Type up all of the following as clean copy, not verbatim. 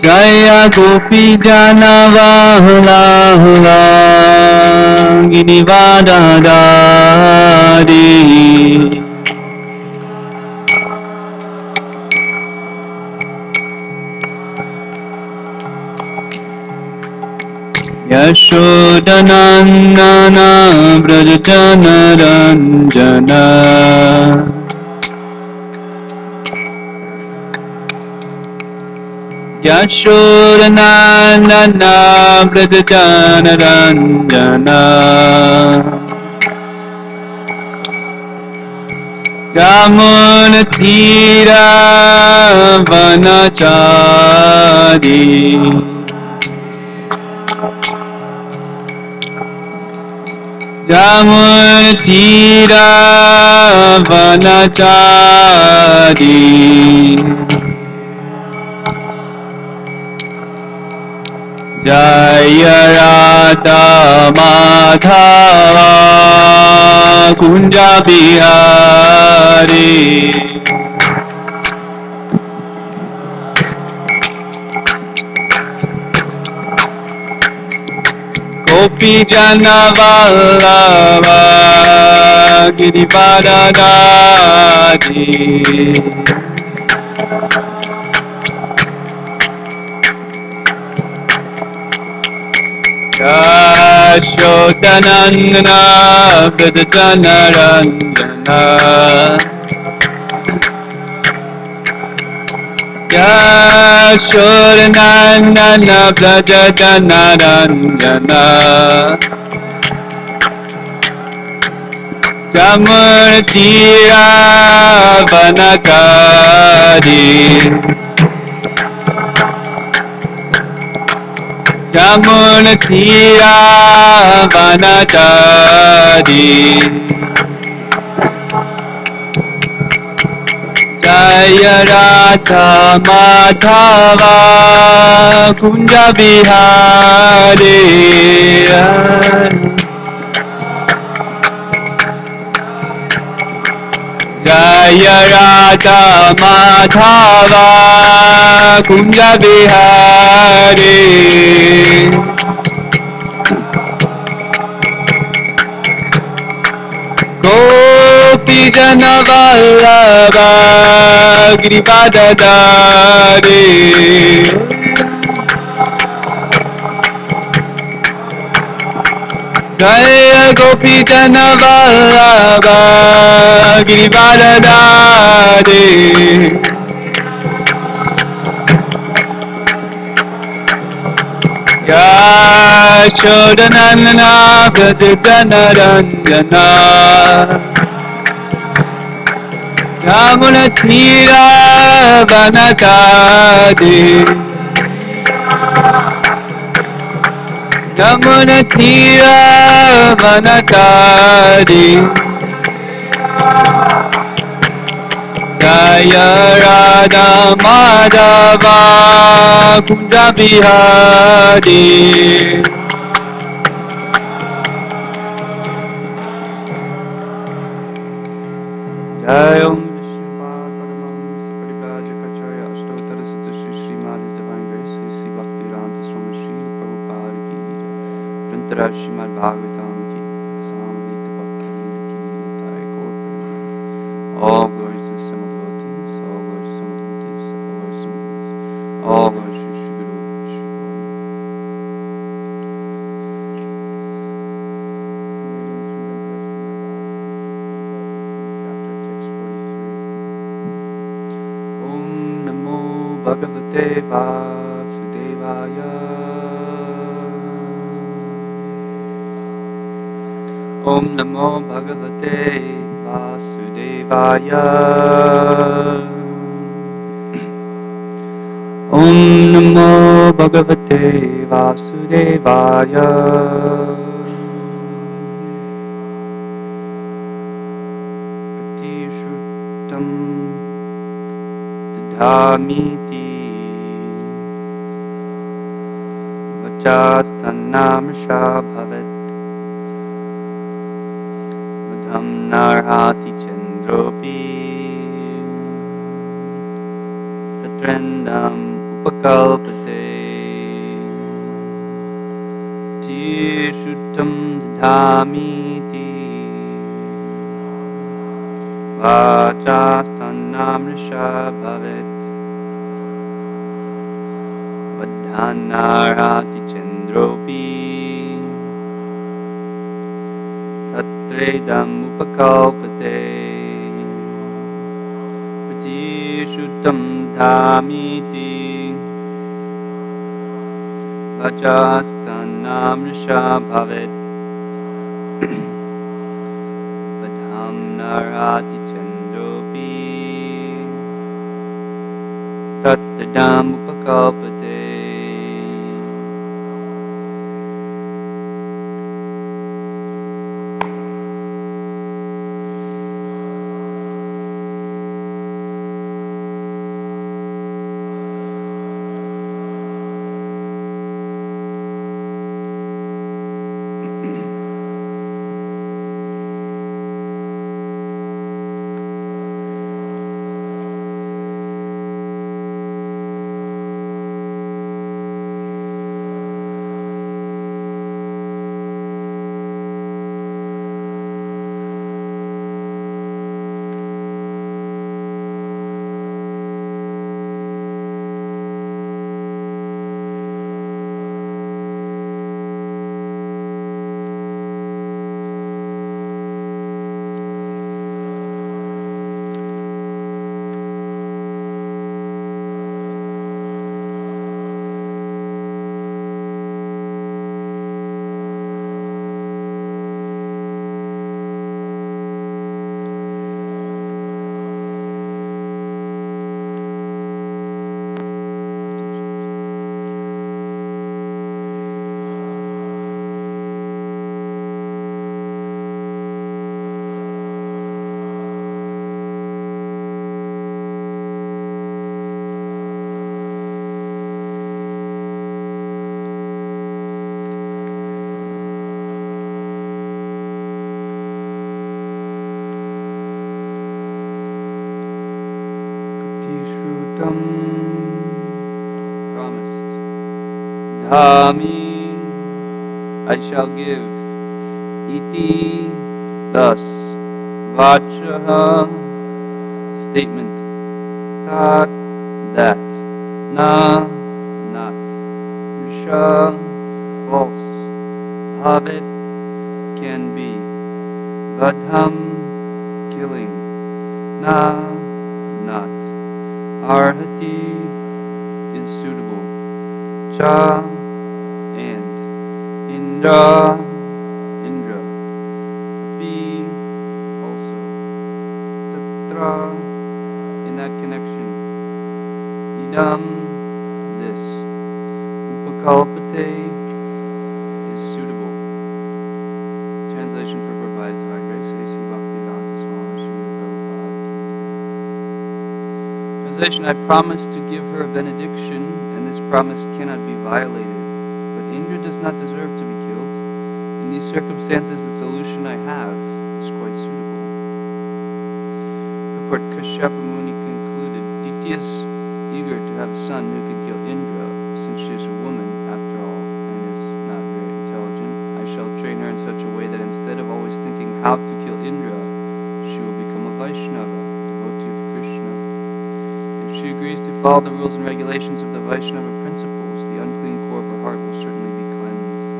Jaya Gopi Jana Vahula Hula Ginivada Dari Yashodanandana Brajajana Ranjana Yashodanandana Brajajana Ranjana Jamuna Tira Vanachari Jamuna Tira Vanachari Jaya Radha Madhava Kunja Bihari Gopi Jana Vallabha Girivara Dari Yashodanandana Brajajana Ranjana Yashodanandana Brajajana Ranjana Jamuna Tira Vanachari Jamuna Tira Vanachari Jaya Radha Madhava Kunja Bihari Jaya Radha Madhava Kunja Bihari Gopi Jana Vallabha Girivara Dari Jaya Gopi Jana Vallabha Girivara Dari Yashodanandana Brajajana Ranjana Jamuna Tira Vanachari Jamuna Tira Vanachari Jaya Radha Madhava Kunja Bihari Jai Om Srimad Bhagavatam ki Samavita Bhakti ki Nitai Gaur Premanandi. All glory to the Srimad devotees, all glory to Srimad devotees, all glory to Sri Sri Guru Sri Guru. Om Namo Bhagavate Vasudevaya. Om Namo Bhagavate Vasudevaya. Om Namo Bhagavate Vasudevaya. Pratishutam Dhamiti Vachasthanam Shabhavat Narhati Chandropi Tatrendam upakālpate Shuttam dhamiti Vācāstannamrisha bhavet Vadhanarati chandropi Tatredam upakālpate Shuttam dhamiti Vācāstannamrisha bhavet Vadhanarati chandropi Tatredam upakālpate. Promised. Dhami, I shall give. Iti, thus. Vachaha, statement. Tat, that. Na, not. Risha, false. Bhavet, can be. Vadham, killing. Na, not. Arhati is suitable. Cha and. Indra, Indra. Pi also. Tatra, in that connection. Idam, this. Upakalpate is suitable. Translation for Prabhupada's Divine Grace, A.C. Bhaktivedanta Swami Srila Prabhupada. Translation, I promise to give her a benediction, and this promise cannot be violated. But Indra does not deserve to be killed. In these circumstances, the solution I have is quite suitable. Purport, Kashyapa Muni concluded, Diti is eager to have a son who can kill Indra, since she is a woman, after all, and is not very intelligent. I shall train her in such a way that instead of always thinking how to kill Indra, she will become a Vaishnava, devotee of Krishna. If she agrees to follow the rules and regulations of the Vaishnava principles, the unclean core of her heart will certainly be cleansed.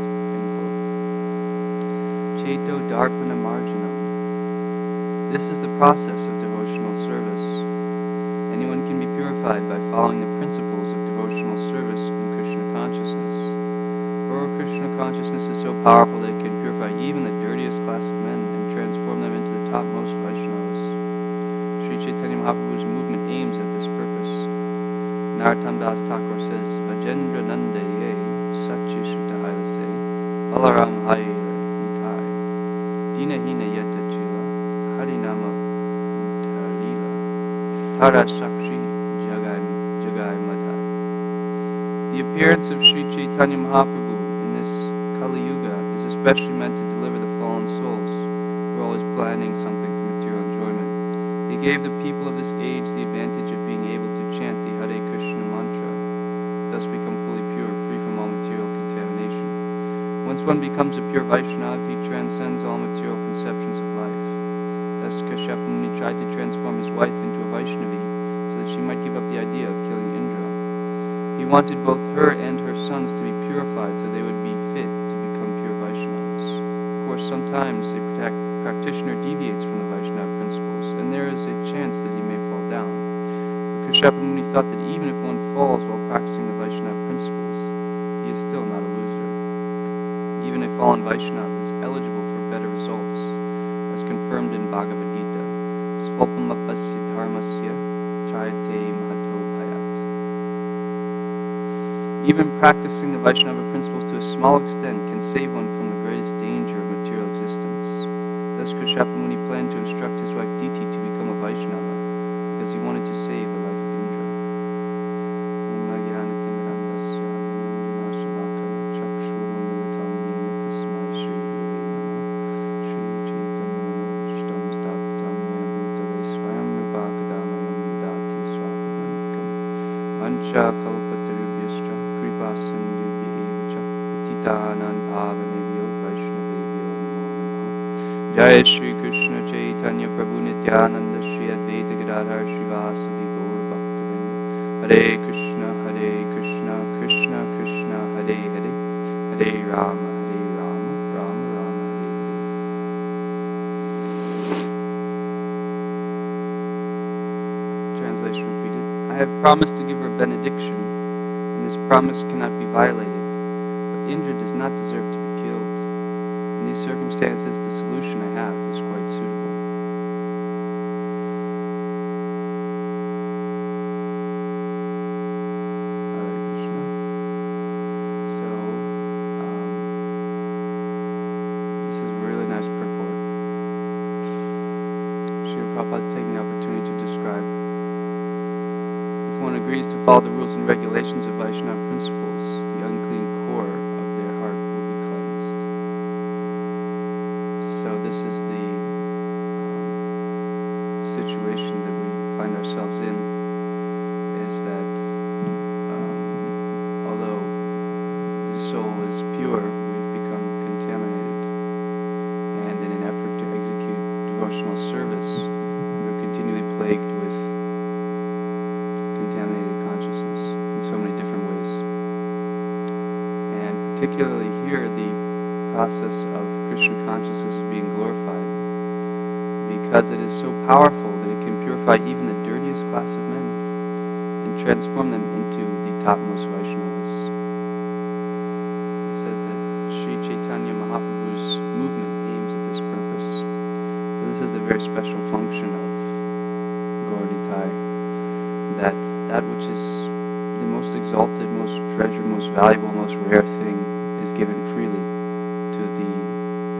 Cheto Darpana Marjanam. This is the process of devotional service. Anyone can be purified by following the principles of devotional service in Krishna consciousness. For Krishna consciousness is so powerful that it can purify even the dirtiest class of men and transform them into the topmost Vaishnavas. Sri Chaitanya Mahaprabhu's movement aims at this purpose. Narottam Das Thakur says, Vajendra Nandaye Sachi Sutta Hailase Balaram Haile Utai Dina Hina Yeta Chila Harinama Utarila Tara Sakshi Jagai Madhai. The appearance of Sri Chaitanya Mahaprabhu in this Kali Yuga is especially meant to deliver the fallen souls who are always planning something for material enjoyment. He gave the people of this age the advantage of being able to chant the Hare Krishna mantra. Once one becomes a pure Vaishnava, he transcends all material conceptions of life. Thus Kashyapa Muni tried to transform his wife into a Vaishnavi so that she might give up the idea of killing Indra. He wanted both her and her sons to be purified so they would be fit to become pure Vaishnavas. Of course, sometimes a practitioner deviates from the Vaishnava principles, and there is a chance that he may fall down. But Kashyapa Muni thought that even if one falls while practicing the Vaishnava principles, he is still not a loser. Even a fallen Vaishnava is eligible for better results, as confirmed in Bhagavad Gita. Svapamapasya dharmasya chayate mahato bhayat. Even practicing the Vaishnava principles to a small extent can save one from the greatest danger of material existence. Thus Kashyapa Muni planned to instruct his wife Diti to become a Vaishnava because he wanted to save the life of Indra. Kalpatarubhyascha kripasindubhya patitānaṁ pāvanebhyo vaishnavebhyo namo namaha. Jai Shri Krishna Chaitanya Prabhu Nityananda Shri Advaita Gadadhar Srivasadi Gaur Bhaktivinoda. Hare Krishna Krishna Krishna Hare Hare, Hare Rama Rama Rama Hare Hare. Translation repeated. I have promised to give her a benediction, and this promise cannot be violated, but Indra does not deserve to be killed. In these circumstances, the solution I have is quite suitable. Hare Krishna. So, this is a really nice purport. Srila Prabhupada is taking the opportunity to describe. If one agrees to follow the rules and regulations of Vaishnava principles, the unclean core of their heart will be cleansed. So this is the situation that we find ourselves in, is that although the soul is pure, we've become contaminated. And in an effort to execute devotional service, we're continually plagued with contaminated consciousness in so many different ways. And particularly here, the process of Krishna consciousness is being glorified because it is so powerful that it can purify even the dirtiest class of men and transform them into the topmost Vaishnavas. It says that Sri Chaitanya Mahaprabhu's movement aims at this purpose. So this is a very special function of Gaur Nitai, that which is the most exalted, most treasured, most valuable, most rare thing is given freely to the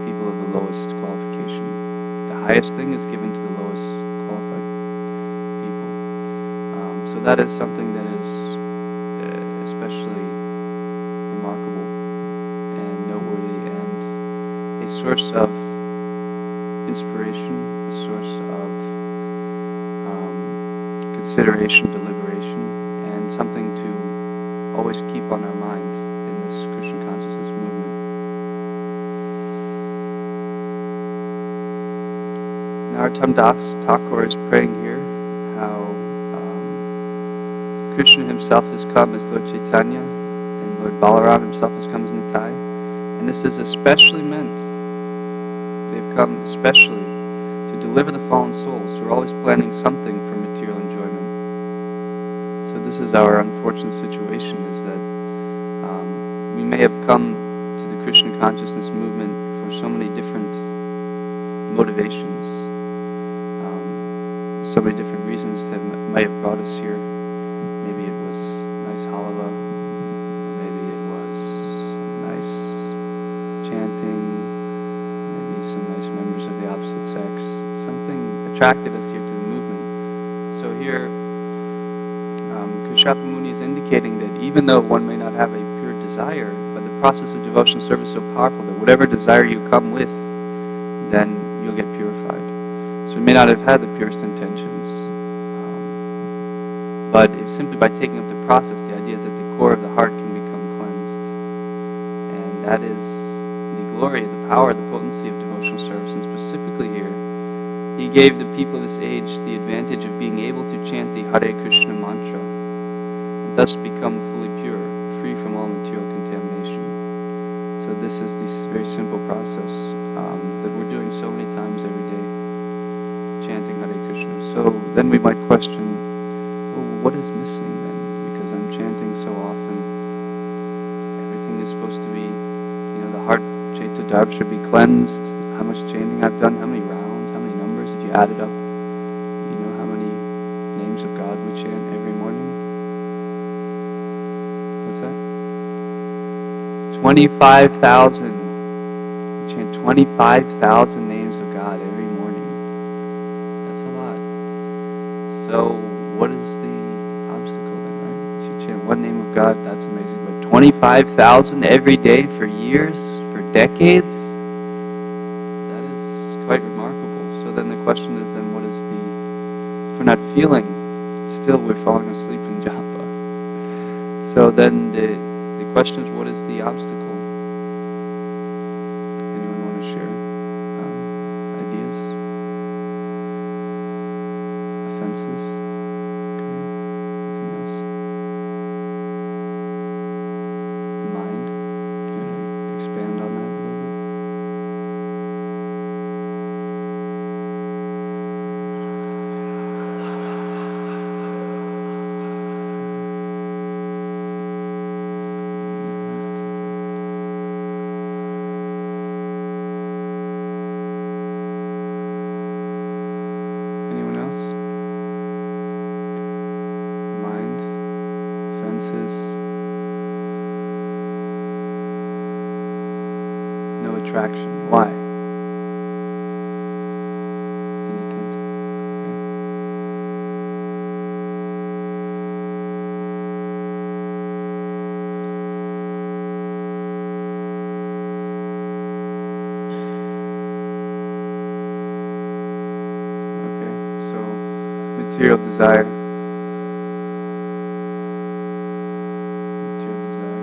people of the lowest qualification. The highest thing is given to the lowest qualified people. So that is something that is especially remarkable and noteworthy, and a source of inspiration, a source of consideration, deliberation, and something to always keep on our mind in this Krishna consciousness movement. Narottam Das Thakur is praying here how Krishna himself has come as Lord Chaitanya, and Lord Balaram himself has come as Nitai, and this is especially meant, they've come especially to deliver the fallen souls who are always planning something for material enjoyment. So this is our unfortunate situation, is that we may have come to the Krishna consciousness movement for so many different motivations, so many different reasons that may have brought us here. Maybe it was nice halava, maybe it was nice chanting, maybe some nice members of the opposite sex. Something attracted us here to the movement. So here, Kashyapa Muni is indicating that even though one may not have a pure desire, but the process of devotional service is so powerful that whatever desire you come with, then you'll get purified. So we may not have had the purest intentions, but if simply by taking up the process, the idea is that the core of the heart can become cleansed. And that is glory, the power, the potency of devotional service, and specifically here, he gave the people of this age the advantage of being able to chant the Hare Krishna mantra, and thus become fully pure, free from all material contamination. So this is this very simple process that we're doing so many times every day, chanting Hare Krishna. So then we might question, well, what is missing then? Because I'm chanting so often. Everything is supposed to be, the heart, Chaitya Darb, should be cleansed. How much chanting I've done, how many rounds, how many numbers, if you add it up, you know how many names of God we chant every morning? What's that? 25,000. We chant 25,000 names of God every morning. That's a lot. So what is the obstacle then, right? If you chant one name of God, that's amazing. But 25,000 every day for years, for decades, that is quite remarkable. So then the question is then what is if we're not feeling, still we're falling asleep in japa. So then the question is, what is the obstacle? Anyone want to share ideas? Offenses? Okay. Anything else? Mind? Do you want to expand on that a little bit? Anyone else? Mind? Fences? No attraction. Why? Irritant. Okay, so material desire. Material desire.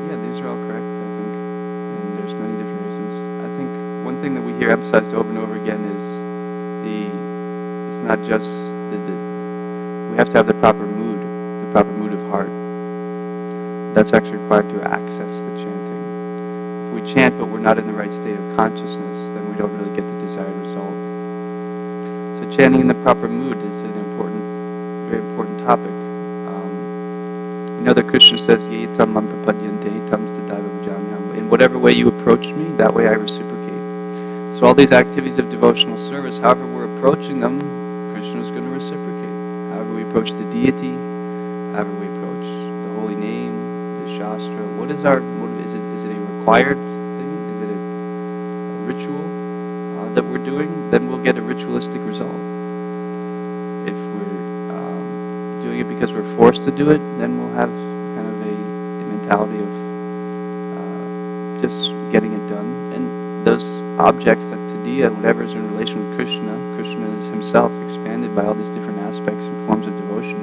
Yeah, these are all correct, I think. And there's many different reasons. I think one thing that we hear emphasized over and over again is it's not just we have to have the proper mood of heart. That's actually required to access the chanting. If we chant but we're not in the right state of consciousness, then we don't really get the desired result. So chanting in the proper mood is an very important topic. That Krishna says, Ye tam mam prapadyante tam tadaiva vijanyam. In whatever way you approach me, that way I reciprocate. So all these activities of devotional service, however we're approaching them, Krishna is going to reciprocate. However we approach the deity, however we approach the holy name, the shastra, what is our motive? Is it a required thing? Is it a ritual that we're doing? Then we'll get a ritualistic result. If we're doing it because we're forced to do it, then we'll have kind of a mentality of just getting it done. And those objects, that tadiya, whatever is in relation with Krishna is himself expanded by all these different aspects and forms of devotion,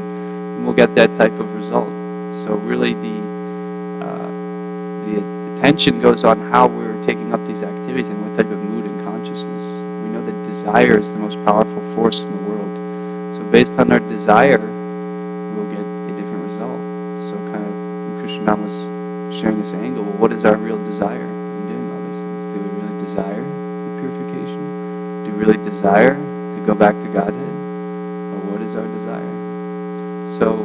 and we'll get that type of result. So really the attention goes on how we're taking up these activities and what type of mood and consciousness. We know that desire is the most powerful force in the world. So based on our desire, we'll get a different result. So kind of Krishnam was sharing this angle, well, what is our real desire in doing all these things? Do we really desire the purification? Do we really desire to go back to Godhead? Or what is our desire? So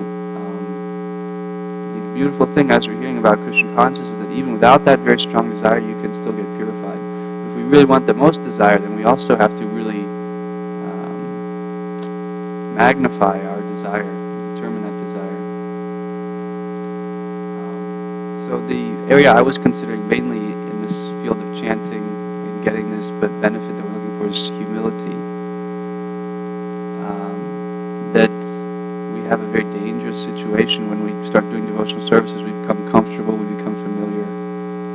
the beautiful thing as we're hearing about Krishna consciousness is that even without that very strong desire, you can still get purified. If we really want the most desire, then we also have to really magnify our desire, determine that desire. So the area I was considering mainly in this field of chanting and getting this benefit that we're looking for is humility. That we have a very dangerous situation when we start doing devotional services. We become comfortable, we become familiar,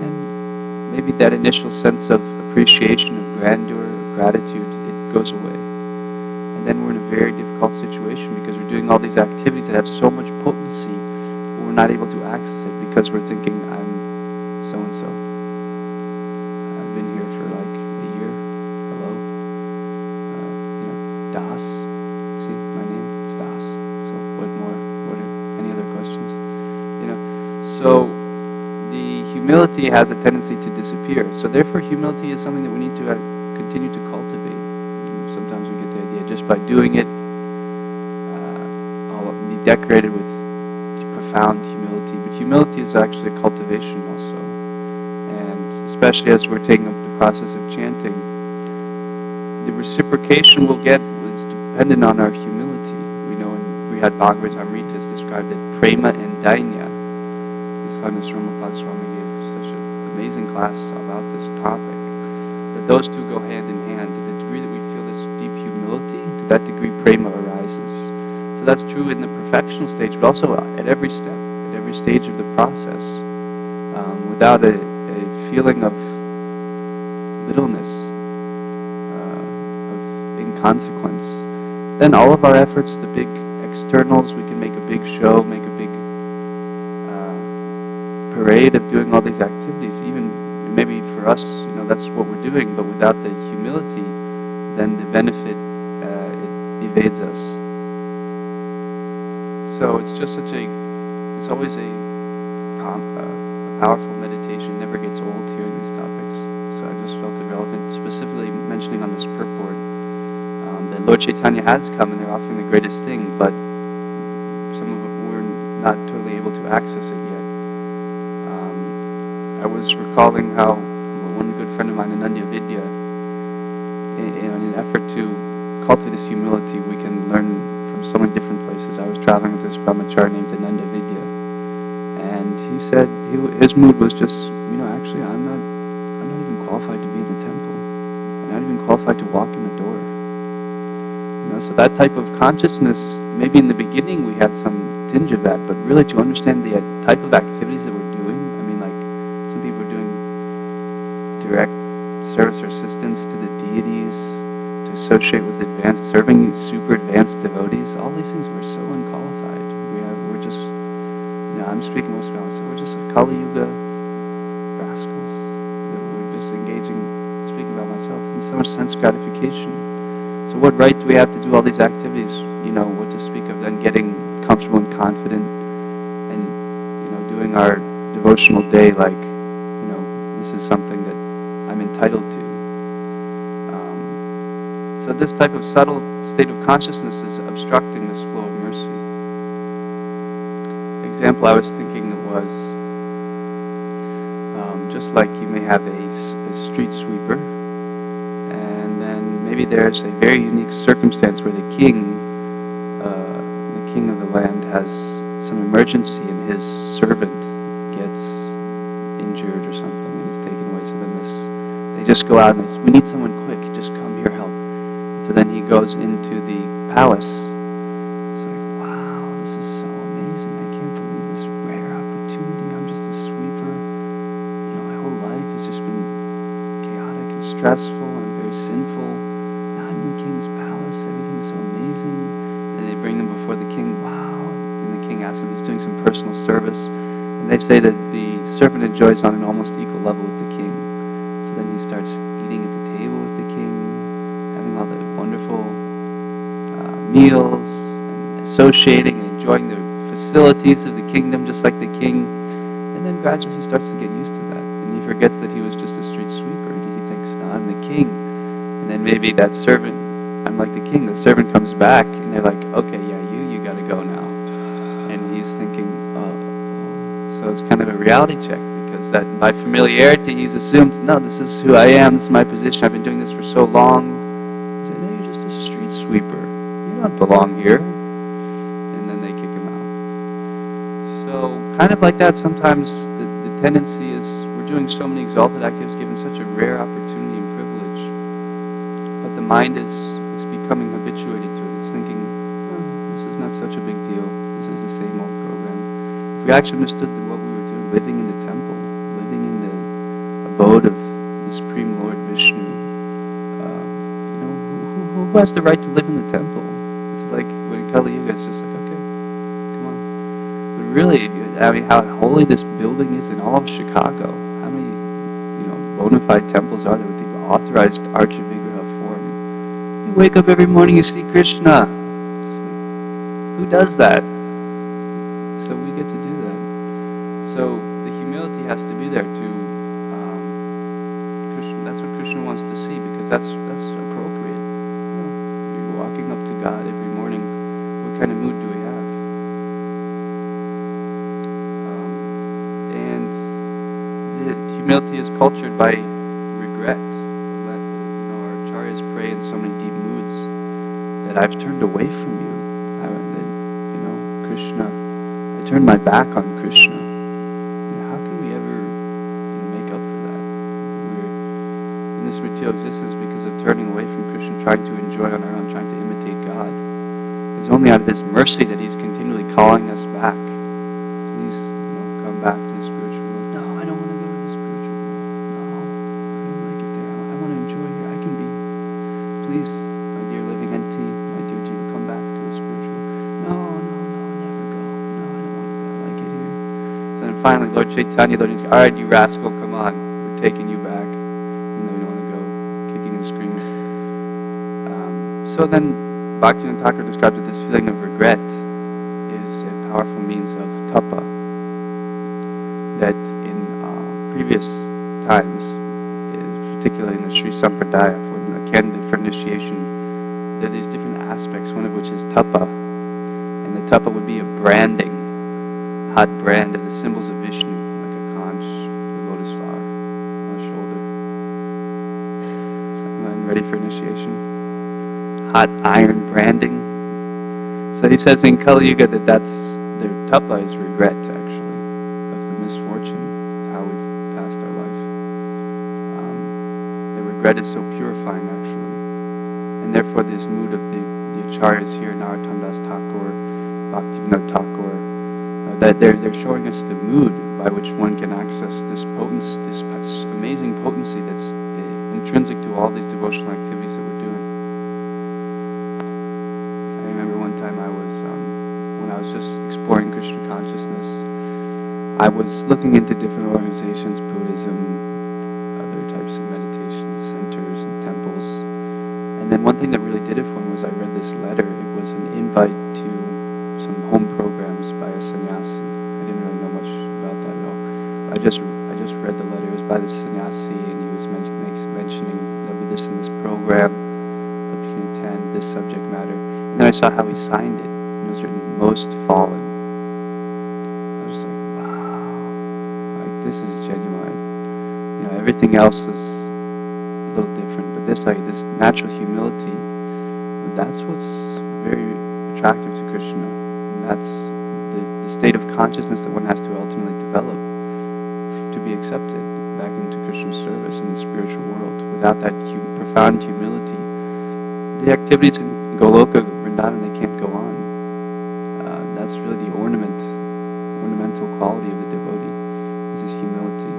and maybe that initial sense of appreciation, of grandeur, of gratitude, it goes away. And then we're in a very difficult situation because we're doing all these activities that have so much potency, but we're not able to access it because we're thinking, I'm so-and-so. Das. See my name? It's Das. So what more? What are any other questions? So the humility has a tendency to disappear. So therefore, humility is something that we need to continue to cultivate. Sometimes we get the idea just by doing it, I'll be decorated with profound humility. But humility is actually a cultivation also. And especially as we're taking up the process of chanting, the reciprocation we'll get is dependent on our humility. We know in Srimad Bhagavatam is described that prema and dainya. His son Srimad Swami gave such an amazing class about this topic. That those two go hand in hand. To the degree that we feel this deep humility, to that degree prema arises. So that's true in the perfectional stage, but also at every step, at every stage of the process. Without a feeling of littleness, of inconsequence, then all of our efforts, the big externals, we can make a big show, make a big parade of doing all these activities. Even maybe for us, that's what we're doing, but without the humility, then the benefit it evades us. So it's just it's always a powerful meditation. Never gets old hearing these topics. So I just felt it relevant, specifically mentioning on this purport that Lord Chaitanya has come and they're offering the greatest thing, but some of it we're not totally able to access it yet. I was recalling how one good friend of mine, Anandya Vidya, in an effort to cultivate this humility, we can learn from so many different places. I was traveling with this brahmachari named Ananda Vidya, and he said his mood was just, actually I'm not even qualified to be in the temple. I'm not even qualified to walk in the door. So that type of consciousness, maybe in the beginning we had some tinge of that, but really to understand the type of activities that we're doing, like some people are doing direct service or assistance to the deities, to associate with serving super advanced devotees. All these things, we're so unqualified. We're just, I'm speaking most about myself, we're just Kali Yuga rascals. We're just speaking about myself, in so much sense gratification. So what right do we have to do all these activities? What to speak of then getting comfortable and confident and, doing our devotional day like, this is something that I'm entitled to. So this type of subtle state of consciousness is obstructing this flow of mercy. The example I was thinking was, just like you may have a street sweeper, and then maybe there's a very unique circumstance where the king of the land has some emergency and his servant gets injured or something and is taken away. So then they just go out and they say, we need someone quick, just come here, help. And so then he goes into the palace. It's like, wow, this is so amazing. I can't believe this rare opportunity. I'm just a sweeper. My whole life has just been chaotic and stressful. I'm very sinful. Now I'm in the king's palace. Everything's so amazing. And they bring them before the king. Wow. And the king asks him, he's doing some personal service. And they say that the servant enjoys on an almost equal level with the king. So then he starts eating at the table with the king, having all the wonderful meals, and associating and enjoying the facilities of the kingdom just like the king. And then gradually he starts to get used to that. And he forgets that he was just a street sweeper. And he thinks, no, I'm the king. And then maybe that servant, I'm like the king, the servant comes back and they're like, okay, yeah, you gotta go now. And he's thinking, oh. So it's kind of a reality check, because that by familiarity he's assumed, no, this is who I am, this is my position, I've been doing this for so long. He said, no, you're just a street sweeper. You don't belong here. And then they kick him out. So kind of like that, sometimes the tendency is we're doing so many exalted activities, given such a rare opportunity and privilege, but the mind is becoming habituated to it. It's thinking, oh, this is not such a big deal. This is the same old program. If we actually understood what we were doing, living in the temple, living in the abode of the Supreme Lord Vishnu, who has the right to live in the temple? It's like when Kali Yuga, it's just like, okay, come on. But really, how holy this building is in all of Chicago. How many, bona fide temples are there with the authorized Archa Vigraha form? You wake up every morning, you see Krishna. It's like, who does that? So we get to do that. So the humility has to be there to Krishna. That's what Krishna wants to see, because that's appropriate. You're walking up to God every morning. What kind of mood do we have? And the humility is cultured by regret. Our acharyas pray in so many deep moods that I've turned away from you. Krishna, I turned my back on Krishna. How can we ever make up for that? We're in this material existence because of turning away from Krishna, trying to enjoy on our own, trying to imitate God. It's only out of His mercy that He's continually calling us back. Please, come back to the spiritual world. No, I don't want to go to the spiritual world. No, I don't like it there. I want to enjoy here. I can be. Please, my dear living entity, my dear Jiva, come back to the spiritual world. No, never go. No, I don't want to go. I like it here. So then finally, Lord Chaitanya, all right, you rascal, come on. We're taking you back. You don't want to go kicking and screaming. So then, Bhaktivinoda Thakur describes that this feeling of regret is a powerful means of tapa. That in previous times, particularly in the Sri Sampradaya, for the candidate for initiation, there are these different aspects, one of which is tapa. And the tapa would be a branding, hot brand of the symbols of Vishnu, like a conch, a lotus flower on the shoulder. Is anyone ready for initiation? Hot iron branding. So he says in Kali Yuga that their tapa is regret, actually, of the misfortune, of how we've passed our life. The regret is so purifying, actually. And therefore this mood of the acharyas here, Narottam Das Thakur, Bhaktivinoda Thakur, that they're showing us the mood by which one can access this potency, this amazing potency that's intrinsic to all these devotional activities that we're doing. I remember one time when I was just exploring Krishna consciousness, I was looking into different organizations, Buddhism, other types of meditation centers and temples. And then one thing that really did it for me was I read this letter. It was an invite to some home programs by a sannyasi. I didn't really know much about that at all. I just read the letter. It was by the sannyasi, and he was mentioning there'll be this in this program, hope you can attend this subject matter. And then I saw how he signed it. And it was written, "Most Fallen." I was like, wow, like this is genuine. Everything else was a little different, but this natural humility, that's what's very attractive to Krishna. And that's the state of consciousness that one has to ultimately develop to be accepted back into Krishna's service in the spiritual world. Without that profound humility, the activities in Goloka, Vrindavan, they can't go on. That's really the ornamental quality of the devotee, is this humility.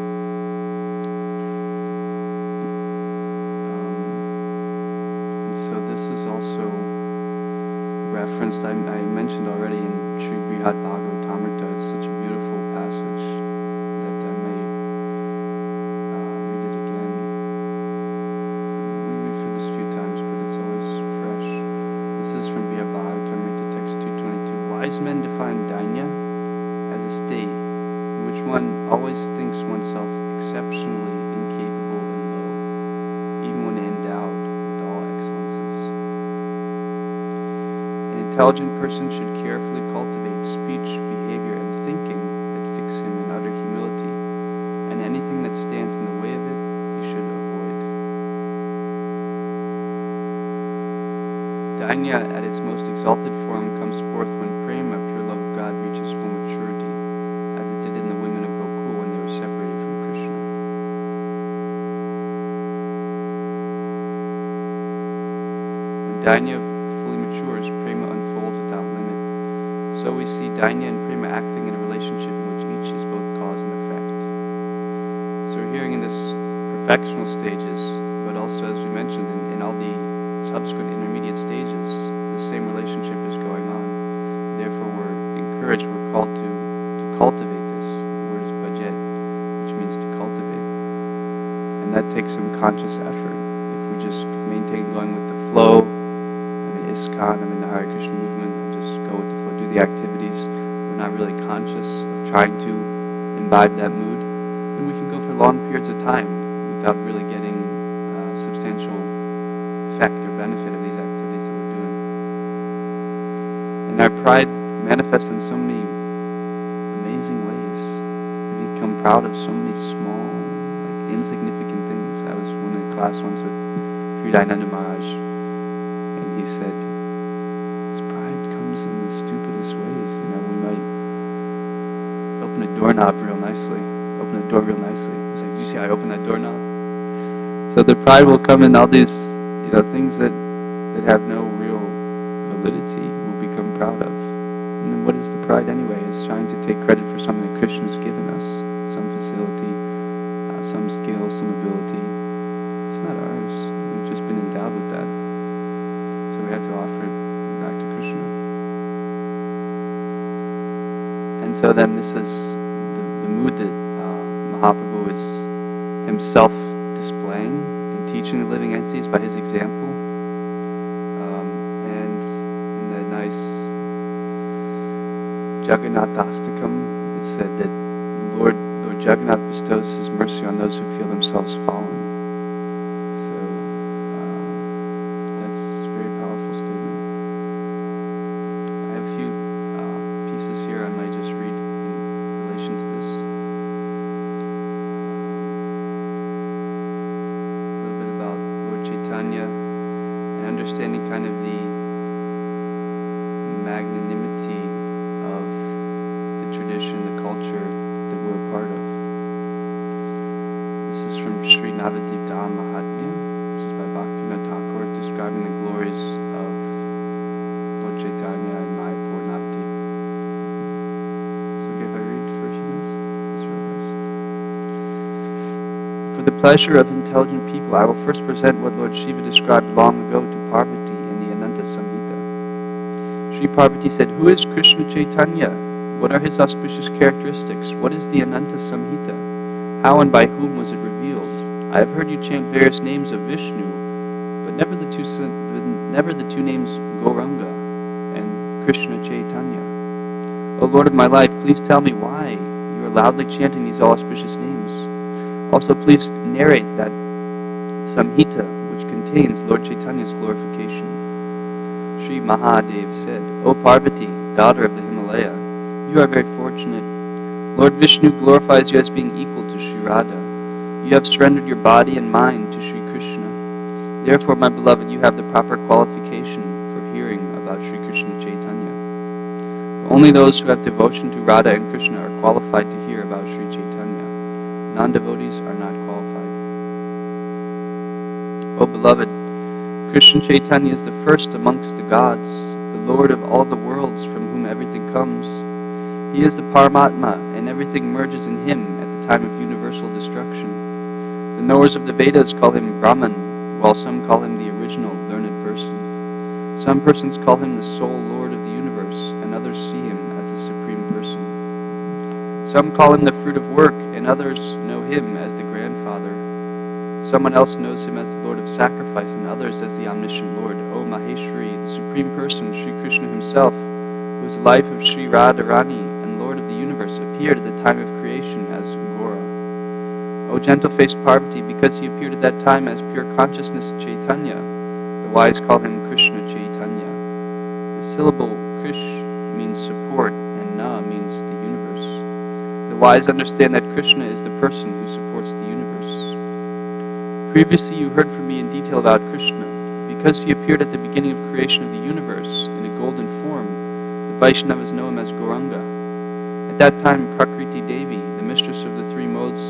So this is also referenced, I mentioned already in Srimad Bhagavatam. It's such a beautiful passage that I may read it again. We've read this a few times, but it's always fresh. This is from Srimad Bhagavatam, text 222. Wise men define dainya as a state in which one always thinks oneself exceptionally incapable and low, even when endowed with all excellences. An intelligent person should carefully cultivate speech, behavior, and thinking that fix him in utter humility, and anything that stands in the way of it, he should avoid. Dainya, at its most exalted form, comes forth when prema, pure love of God, reaches full maturity, as it did in the women of Gokul when they were separated from Krishna. When Dainya fully matures, prema unfolds without limit. So we see Dainya and prema acting in a relationship in which each is both cause and effect. So we're hearing in this perfectional stages, but also, as we mentioned, in all the subsequent intermediate stages, the same relationship is going on. Therefore, we're encouraged, we're called to cultivate this. The word is bhajet, which means to cultivate. And that takes some conscious effort. If we just maintain going with the flow, ISKCON, I'm in the Hare Krishna movement, I just go with the flow, do the activities. We're not really conscious of trying to imbibe that mood. And we can go for long periods of time without really getting substantial effect or benefit of these activities that we're doing. And our pride manifests in so many amazing ways. We become proud of so many small, insignificant things. I was in a class once with Hridayananda Maharaj, and he said, this pride comes in the stupidest ways. We might open a doorknob real nicely, open a door real nicely. It's like, did you see how I opened that doorknob? So the pride will come in all these, things that have no real validity, we'll become proud of. And then what is the pride anyway? It's trying to take credit for something that Krishna's given us, some facility, some skill, some ability. It's not ours. We've just been endowed with that. So we have to offer it back to Krishna. And so then this is the mood that Mahaprabhu is himself displaying and teaching the living entities by his example. And in the nice Jagannathastakam, it said that Lord Jagannath bestows his mercy on those who feel themselves fallen. So that's a very powerful statement. I have a few pieces here I might just read in relation to this. A little bit about Lord Chaitanya and understanding kind of the magnanimity of the tradition, the culture that we're a part of. This is from Sri Navadipta Mahatmya, which is by Bhaktivinoda Thakur, describing the glories of Lord Chaitanya and Mayapur Navadip. It's okay if I read for a few minutes? That's really nice. For the pleasure of intelligent people, I will first present what Lord Shiva described long ago to Parvati in the Ananta Samhita. Sri Parvati said, "Who is Krishna Chaitanya? What are his auspicious characteristics? What is the Ananta Samhita? How and by whom was it revealed? I have heard you chant various names of Vishnu, but never the two names Gauranga and Krishna Chaitanya. O Lord of my life, please tell me why you are loudly chanting these auspicious names. Also, please narrate that Samhita which contains Lord Chaitanya's glorification." Sri Mahadev said, "O Parvati, daughter of the Himalaya, you are very fortunate. Lord Vishnu glorifies you as being equal to Sri Radha. You have surrendered your body and mind to Sri Krishna. Therefore, my beloved, you have the proper qualification for hearing about Sri Krishna Chaitanya. For only those who have devotion to Radha and Krishna are qualified to hear about Sri Chaitanya. Non-devotees are not qualified. O beloved, Krishna Chaitanya is the first amongst the gods, the Lord of all the worlds from whom everything comes. He is the Paramatma, and everything merges in him at the time of universal destruction. The knowers of the Vedas call him Brahman, while some call him the original, learned person. Some persons call him the sole Lord of the universe, and others see him as the supreme person. Some call him the fruit of work, and others know him as the grandfather. Someone else knows him as the Lord of sacrifice, and others as the omniscient Lord. O Maheshwari, the supreme person, Sri Krishna himself, who is the life of Sri Radharani and Lord of the universe, appeared at the time of creation as Gora. O gentle-faced Parvati, because he appeared at that time as pure consciousness Chaitanya, the wise call him Krishna Chaitanya. The syllable Krish means support, and Na means the universe. The wise understand that Krishna is the person who supports the universe. Previously you heard from me in detail about Krishna. Because he appeared at the beginning of creation of the universe in a golden form, the Vaishnavas know him as Gauranga. At that time, Prakriti Devi, the mistress of the three modes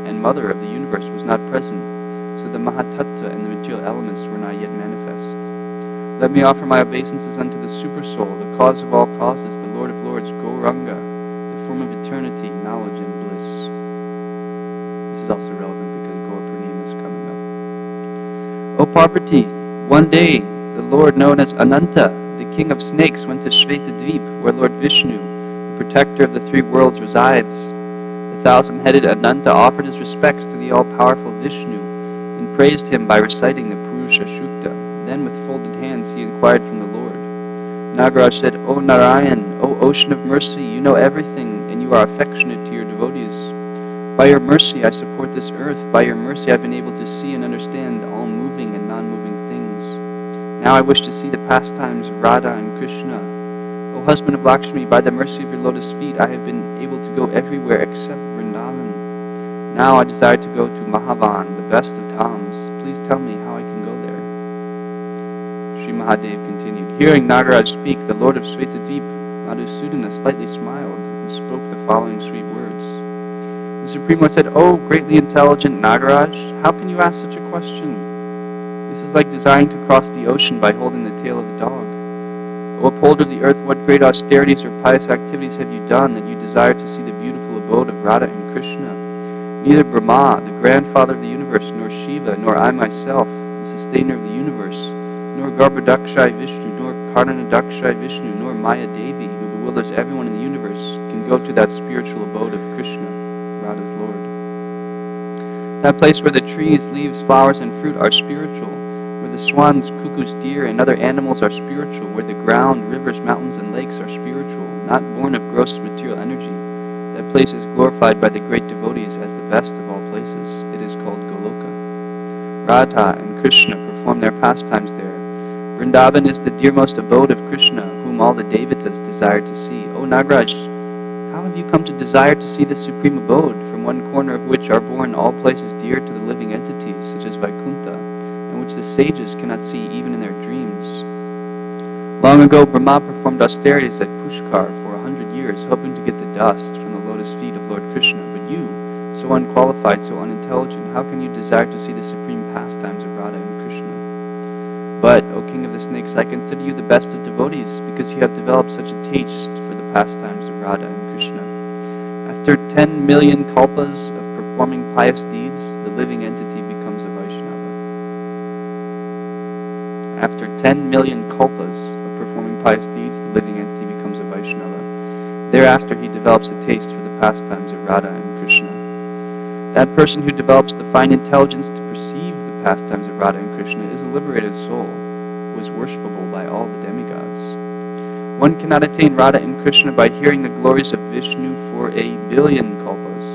and mother of the universe, was not present, so the Mahatattva and the material elements were not yet manifest. Let me offer my obeisances unto the Supersoul, the cause of all causes, the Lord of Lords, Gauranga, the form of eternity, knowledge, and bliss. This is also relevant because Gaur Purnima is coming up. O Parvati, one day the Lord known as Ananta, the king of snakes, went to Shvetadvip, where Lord Vishnu, the protector of the three worlds, resides. The thousand-headed Ananta offered his respects to the all-powerful Vishnu and praised him by reciting the Purusha Shukta. Then with folded hands he inquired from the Nagaraj said, O Narayan, O ocean of mercy, you know everything, and you are affectionate to your devotees. By your mercy I support this earth. By your mercy I've been able to see and understand all moving and non-moving things. Now I wish to see the pastimes of Radha and Krishna. O husband of Lakshmi, by the mercy of your lotus feet I have been able to go everywhere except Vrindavan. Now I desire to go to Mahavan, the best of dhams. Please tell me how I can go there. Sri Mahadev continued. Hearing Nagaraj speak, the Lord of Svetadvip, Madhusudana, slightly smiled and spoke the following sweet words. The Supreme Lord said, O greatly intelligent Nagaraj, how can you ask such a question? This is like desiring to cross the ocean by holding the tail of a dog. O upholder of the earth, what great austerities or pious activities have you done that you desire to see the beautiful abode of Radha and Krishna? Neither Brahma, the grandfather of the universe, nor Shiva, nor I myself, the sustainer of the universe, nor Garbhodakshai Vishnu, nor Karnanadakshai Vishnu, nor Maya Devi, who bewilders everyone in the universe, can go to that spiritual abode of Krishna, Radha's Lord. That place where the trees, leaves, flowers, and fruit are spiritual, where the swans, cuckoos, deer, and other animals are spiritual, where the ground, rivers, mountains, and lakes are spiritual, not born of gross material energy. That place is glorified by the great devotees as the best of all places. It is called Goloka. Radha and Krishna perform their pastimes there. Vrindavan is the dearmost abode of Krishna, whom all the devatas desire to see. O Nagaraj, how have you come to desire to see this supreme abode, from one corner of which are born all places dear to the living entities, such as Vaikuntha, and which the sages cannot see even in their dreams? Long ago, Brahma performed austerities at Pushkar for 100 years, hoping to get the dust from the lotus feet of Lord Krishna. But you, so unqualified, so unintelligent, how can you desire to see the supreme pastimes of Radha and Krishna? But, O King of the Snakes, I consider you the best of devotees, because you have developed such a taste for the pastimes of Radha and Krishna. After 10 million kalpas of performing pious deeds, the living entity becomes a Vaishnava. After 10 million kalpas of performing pious deeds, the living entity becomes a Vaishnava. Thereafter he develops a taste for the pastimes of Radha and Krishna. That person who develops the fine intelligence to perceive the pastimes of Radha and Krishna is a liberated soul, who is worshipable by all the demigods. One cannot attain Radha and Krishna by hearing the glories of Vishnu for a billion kalpas.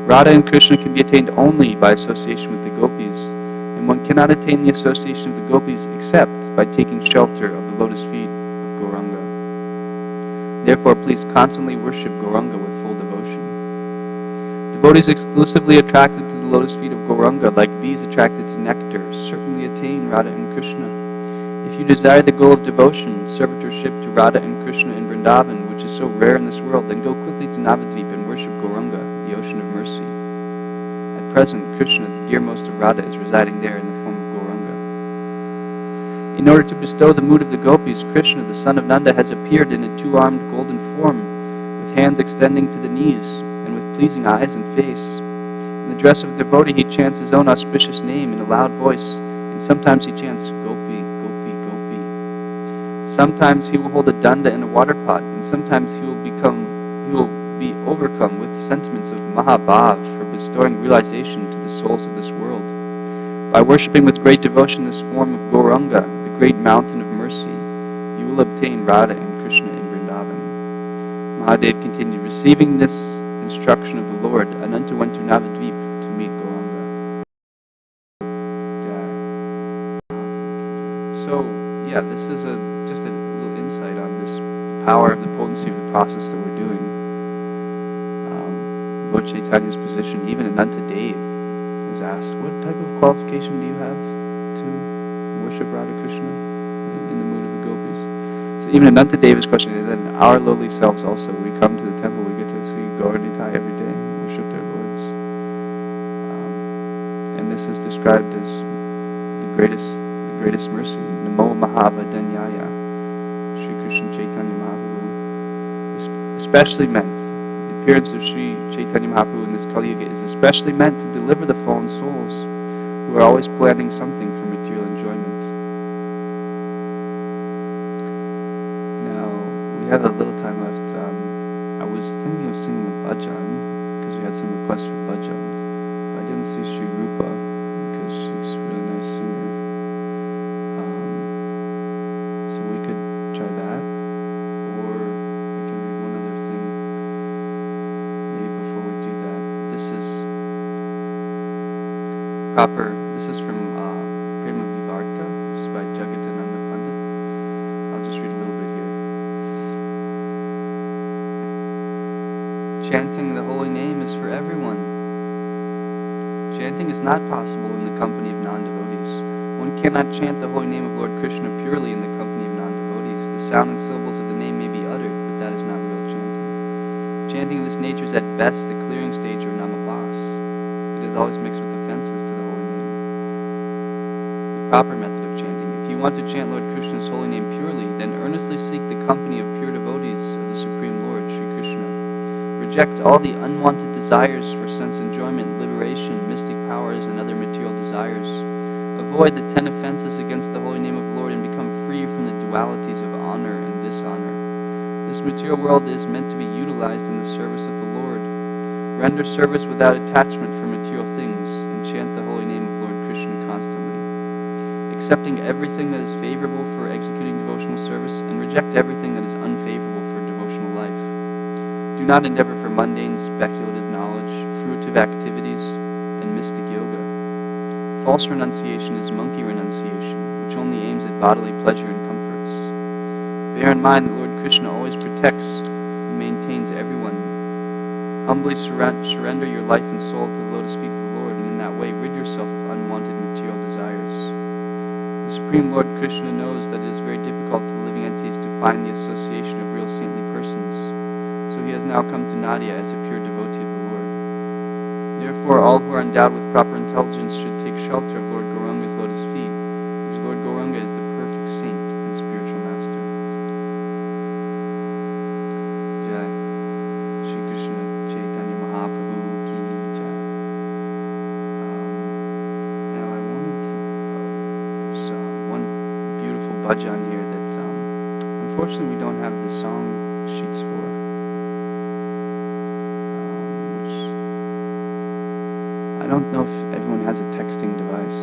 Radha and Krishna can be attained only by association with the gopis, and one cannot attain the association of the gopis except by taking shelter of the lotus feet of Gauranga. Therefore, please constantly worship Gauranga with full devotion. Devotees exclusively attracted to the lotus feet of Gauranga, like bees attracted to nectar, certainly attain Radha and Krishna. If you desire the goal of devotion, servitorship to Radha and Krishna in Vrindavan, which is so rare in this world, then go quickly to Navadvip and worship Gauranga, the ocean of mercy. At present, Krishna, the dearmost of Radha, is residing there in the form of Gauranga. In order to bestow the mood of the gopis, Krishna, the son of Nanda, has appeared in a two-armed golden form, with hands extending to the knees, and with pleasing eyes and face. In the dress of a devotee, he chants his own auspicious name in a loud voice, and sometimes he chants Gopi, Gopi, Gopi. Sometimes he will hold a danda in a water pot, and sometimes he will be overcome with sentiments of Mahabhav for bestowing realization to the souls of this world. By worshipping with great devotion this form of Gauranga, the great mountain of mercy, you will obtain Radha and Krishna in Vrindavan. Mahadev continued, receiving this instruction of the Lord, Ananta went to Navadvip to meet Gauranga. So, yeah, this is just a little insight on this power of the potency of the process that we're doing. Lord Chaitanya's position, even Ananta Dev is asked, what type of qualification do you have to worship Radha Krishna in the mood of the gopis? So even Ananta Dev is questioning, and then our lowly selves also, we come to the temple, we get to see Gaur Nitai every day, and worship their lords. And this is described as the greatest mercy, Namo Mahavadanyaya, Sri Krishna Chaitanya Mahaprabhu, especially meant, the appearance of Sri Chaitanya Mahaprabhu in this Kali Yuga is especially meant to deliver the fallen souls who are always planning something for material enjoyment. Now, we have a little time left. I was thinking of singing a bhajan, because we had some requests for bhajans. I didn't see Sri Rupa, because she's a really nice singer. proper. This is from Prema Vivarta, which is by Jagadananda Pandit. I'll just read a little bit here. Chanting the holy name is for everyone. Chanting is not possible in the company of non-devotees. One cannot chant the holy name of Lord Krishna purely in the company of non-devotees. The sound and syllables of the name may be uttered, but that is not real chanting. Chanting of this nature is at best the clearing stage or namabhas. It is always mixed with offenses to the holy name. The proper method of chanting. If you want to chant Lord Krishna's holy name purely, then earnestly seek the company of pure devotees of the Supreme Lord, Sri Krishna. Reject all the unwanted desires for sense enjoyment, liberation, mystic powers, and other material desires. Avoid the 10 offenses against the holy name of Lord and become free from the dualities of honor and dishonor. This material world is meant to be utilized in the service of the Lord. Render service without attachment for material things and chant the holy name of Lord Krishna constantly. Accepting everything that is favorable for executing devotional service and reject everything that is unfavorable for devotional life. Do not endeavor for mundane, speculative knowledge, fruitive activities, and mystic yoga. False renunciation is monkey renunciation, which only aims at bodily pleasure and comforts. Bear in mind that Lord Krishna always protects and maintains everyone. Humbly surrender your life and soul to the lotus feet of the Lord, and in that way rid yourself of unwanted material desires. The Supreme Lord Krishna knows that it is very difficult for the living entities to find the association of real saintly persons. So he has now come to Nadia as a pure devotee of the Lord. Therefore, all who are endowed with proper intelligence should take shelter of Lord Gauranga's lotus feet, because Lord Gauranga is the perfect saint and spiritual master. Jai. Shri Krishna Chaitanya Mahaprabhu ki jai. Now I wanted to, there's one beautiful bhajan here that unfortunately we don't have the song sheets for. I don't know if everyone has a texting device.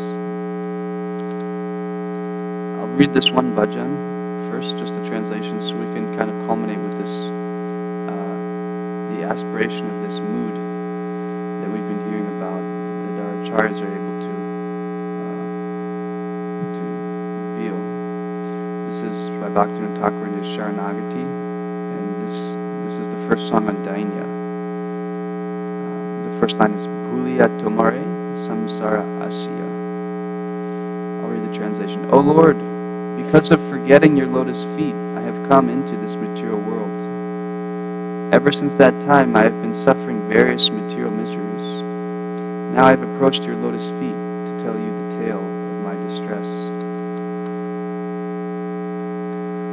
I'll read this one bhajan first, just the translation, so we can kind of culminate with this, the aspiration of this mood that we've been hearing about, that our acharyas are able to reveal. This is by Bhaktivinoda Thakur in his Sharanagati, and this is the first song on Dainya. The first line is Bhuliya Tomare Samsara Asya. I'll read the translation. O Lord, because of forgetting your lotus feet, I have come into this material world. Ever since that time, I have been suffering various material miseries. Now I have approached your lotus feet to tell you the tale of my distress.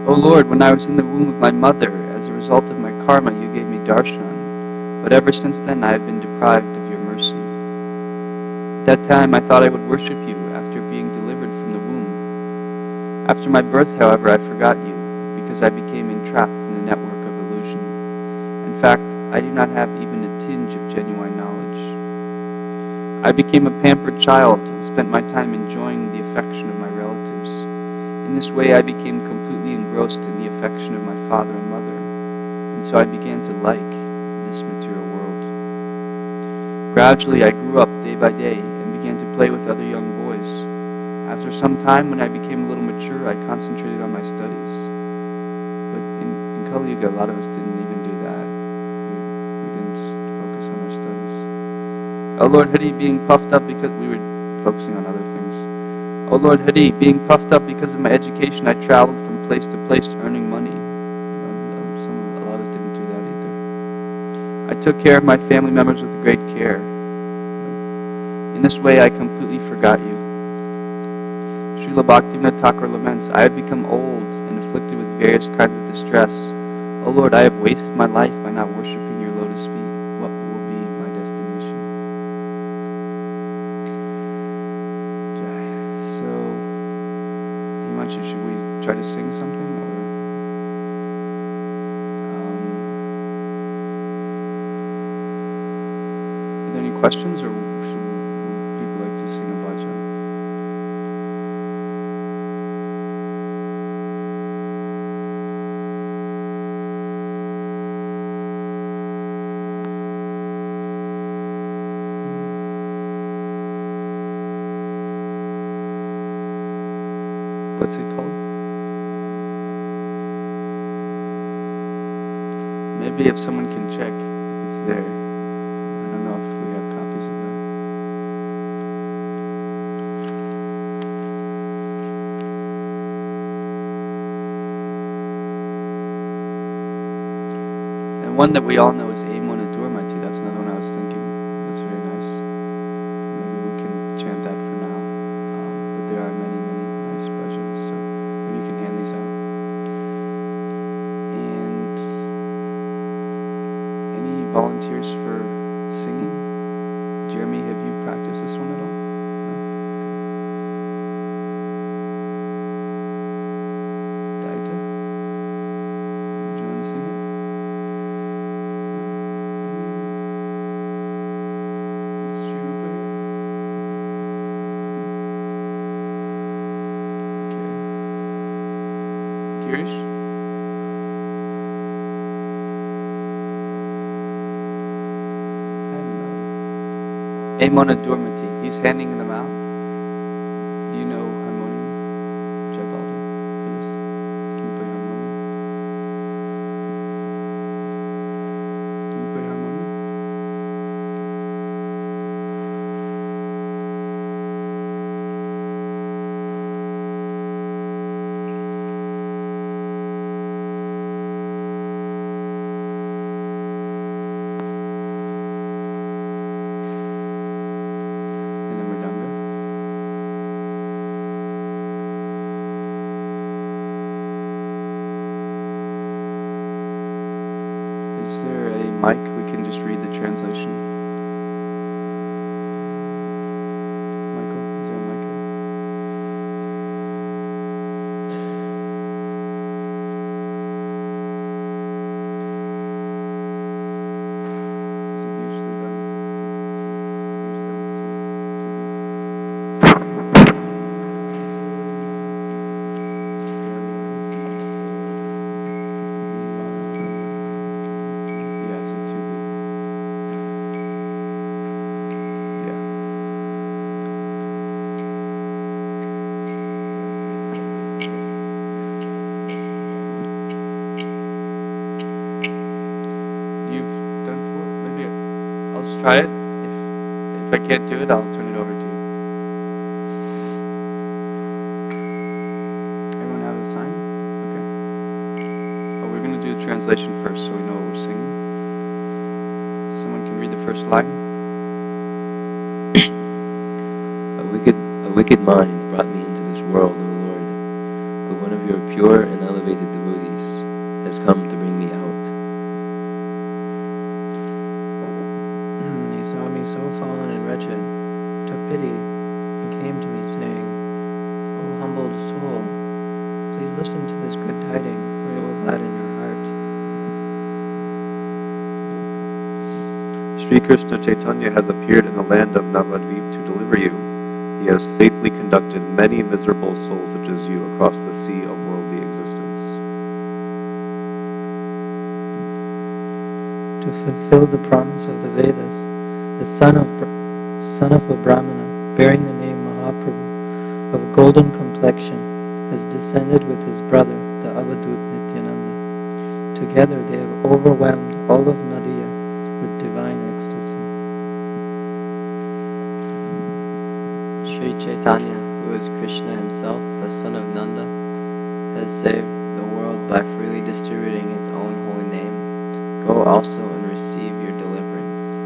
O Lord, when I was in the womb of my mother, as a result of my karma, you gave me darshan. But ever since then, I have been deprived of your mercy. At that time, I thought I would worship you after being delivered from the womb. After my birth, however, I forgot you, because I became entrapped in a network of illusion. In fact, I do not have even a tinge of genuine knowledge. I became a pampered child and spent my time enjoying the affection of my relatives. In this way, I became completely engrossed in the affection of my father and mother, and so I began to like this material world. Gradually, I grew up day by day and began to play with other young boys. After some time, when I became a little mature, I concentrated on my studies. But in Kali Yuga, a lot of us didn't even do that. We didn't focus on our studies. Oh Lord Hari, being puffed up because we were focusing on other things. Oh Lord Hari, being puffed up because of my education, I traveled from place to place earning money. A lot of us didn't do that either. I took care of my family members with great care. In this way, I completely forgot you. Srila Bhaktivinoda Thakur laments, I have become old and afflicted with various kinds of distress. O Lord, I have wasted my life by not worshipping your lotus feet. What will be my destination? So, Himanshu, should we try to sing something? Are there any questions, or would people like to sing a bhajan? What's it called? Maybe if someone can check if it's there. I don't know if we have copies of that. And one that we all know is Amon Adurmati. That's another one I was thinking. That's very nice. Maybe we can chant that for now. But there are many, many nice bhajans, so maybe you can hand these out. And any volunteers for singing? Jeremy, have you practiced this one at all? No? Okay. Daita? Do you want to sing it? Shubha? Okay. Girish? Amon Adurmati. He's handing them out. Do you know harmonium? Jaibaldi, for this? Can you play harmonium? Can you play harmonium? And a mridanga? Is there a mic? We can just read the translation. Michael, is there a mic there? Is it usually done? Yeah, so 2 beat. Yeah. You've done 4? Maybe I'll just try it. If I can't do it, I'll turn it over to you. Everyone have a sign? Okay. Oh, we're going to do the translation first so we know what we're singing. Someone can read the first line. A wicked mind brought me into this world, O Lord, but one of your pure and elevated devotees has come to bring me out. He saw me so fallen and wretched, took pity, and came to me, saying, O humbled soul, please listen to this good tiding, for it will gladden your heart. Sri Krishna Chaitanya has appeared in the land of Navadvip to deliver you. He has safely conducted many miserable souls such as you across the sea of worldly existence. To fulfill the promise of the Vedas, the son of a Brahmana, bearing the name Mahaprabhu, of golden complexion, has descended with his brother, the Avadut Nityananda. Together they have overwhelmed all of Nadia with divine ecstasy. Sri Chaitanya, who is Krishna himself, the son of Nanda, has saved the world by freely distributing his own holy name. Go also and receive your deliverance.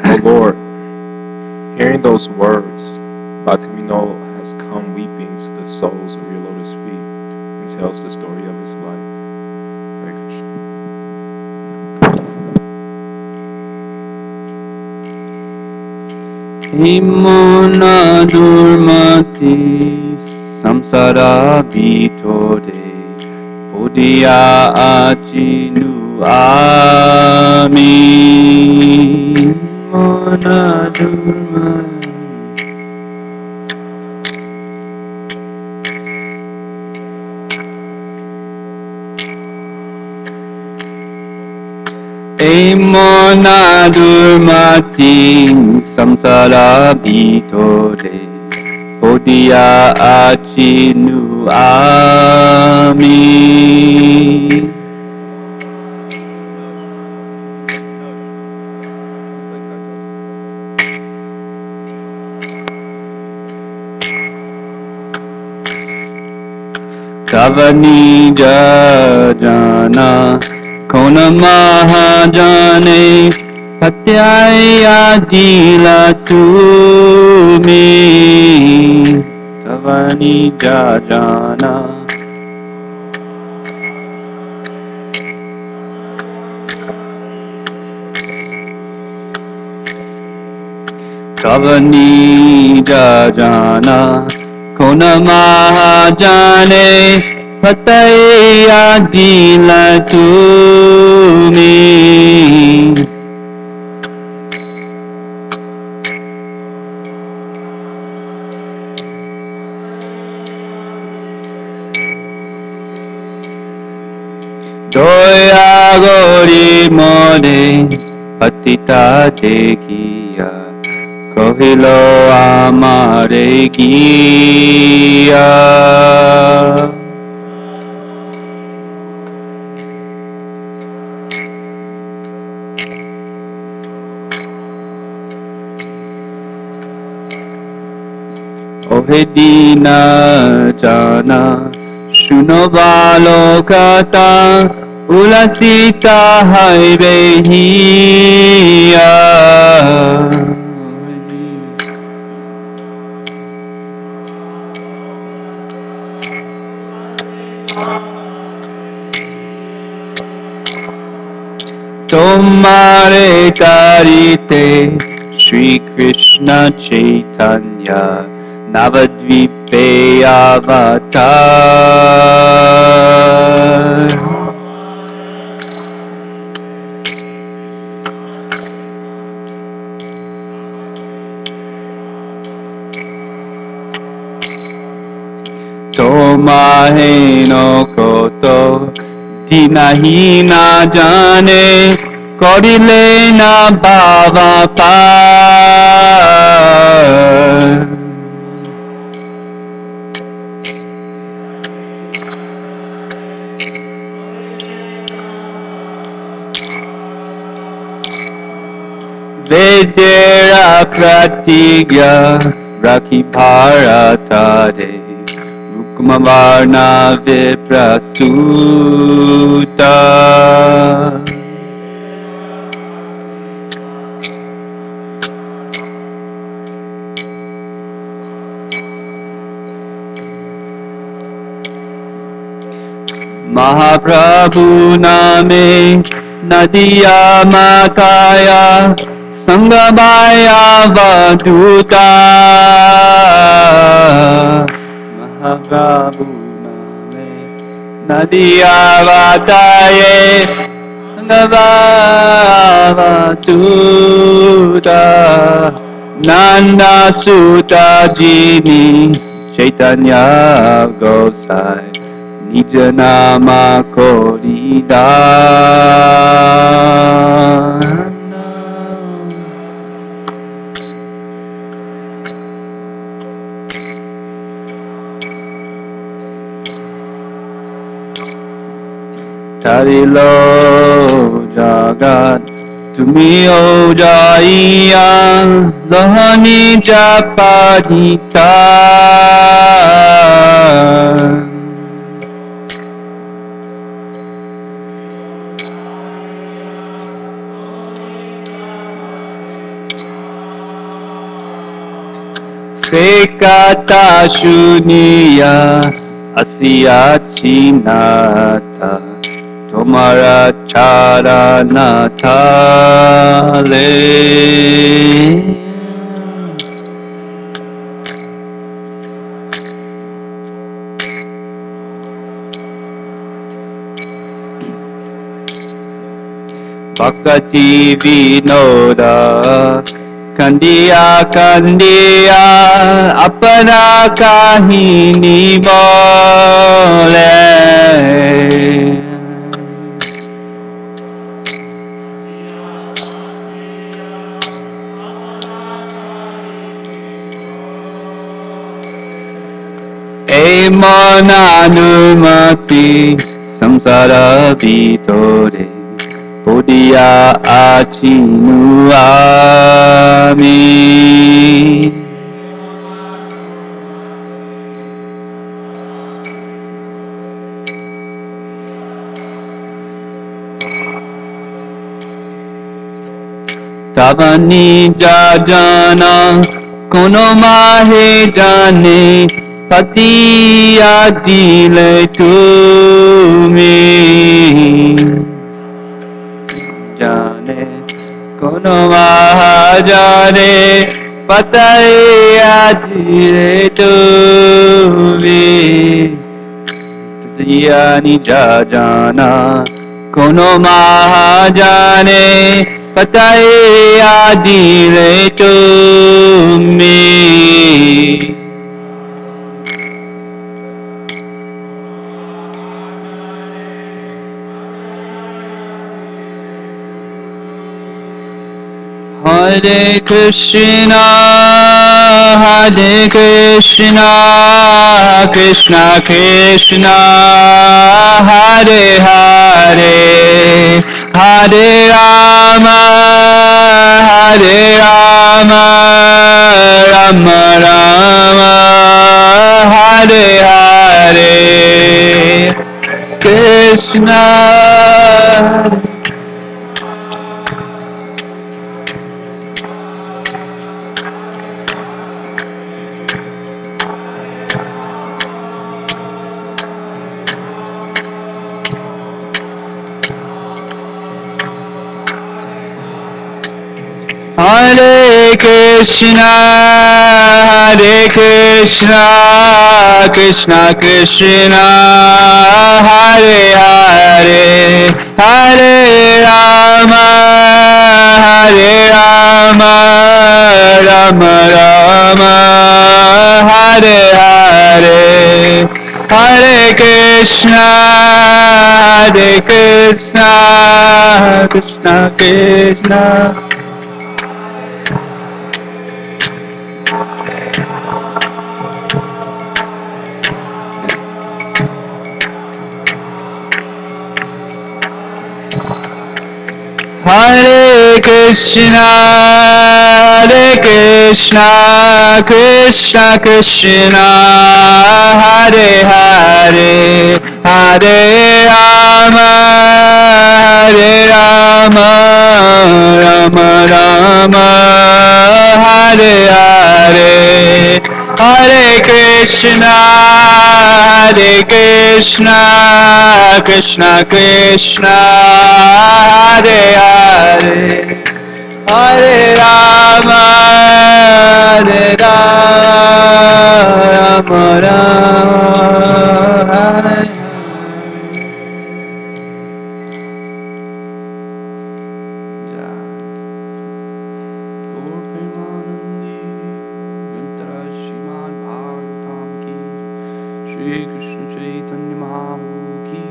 O Lord, hearing those words, Bhattamino has come weeping to the soles of your lotus feet and tells the story of his life. Hare Krishna. Imona durmati samsara bitode podia achinu ami. Imona durmati. mona durmati samsara bitore Odia achinu ami Kavani jana kona mahajane patyaya dila tumi Kavani jana Kavani jana kona mahajane patyaya dila tumi Doya gori mone patita dekhiya Kohilo amare giya Ohe dina jana shuno balokata ulasita hairehiya Tomare karite Shri Krishna Chaitanya Navadvipe avatar Tomahe no koto Dinahi na jane Korile na bhava par Vedera pratigya Rakhi bharatare Rukmavarna viprasuta Mahaprabhu name Nadiya Mataya Sangabaya Vaduta Mahaprabhu name Nadiya Vataye Sangabaya Vaduta Nanda Sutta Jini Chaitanya Gosai Nija nama korida Tarilo jagat tumi ojaiya lohani japadita Sekata shuniya asiya chinata Tomara charanatale Bhakti vinoda Kandiya kandiya apana kahini bole মনানুমতি samsara ভিতরে পড়িয়া আছি আমি। তাবানি যা জানা কোন মাহে জানে পাতিয়া দিলে তুমি জানে কোন মহাজানে পাতাইয়া দিলে তুমি জিয়ানি যা জানা কোন মহাজানে পাতাইয়া দিলে তুমি Hare Krishna, Krishna Krishna, Hare Hare, Hare Rama, Rama Rama, Hare Hare, Krishna. Hare Krishna, Krishna Krishna, Hare Hare, Hare Rama, Rama Rama, Hare Hare, Hare Krishna, Krishna Krishna. Hare Krishna, Krishna Krishna, Hare Hare, Hare Rama, Rama Rama, Hare Hare, Hare Krishna, Krishna Krishna, Hare Hare, Hare Rama, Rama Rama, Hare Shri Krishna Chaitanya Mahaprabhu ki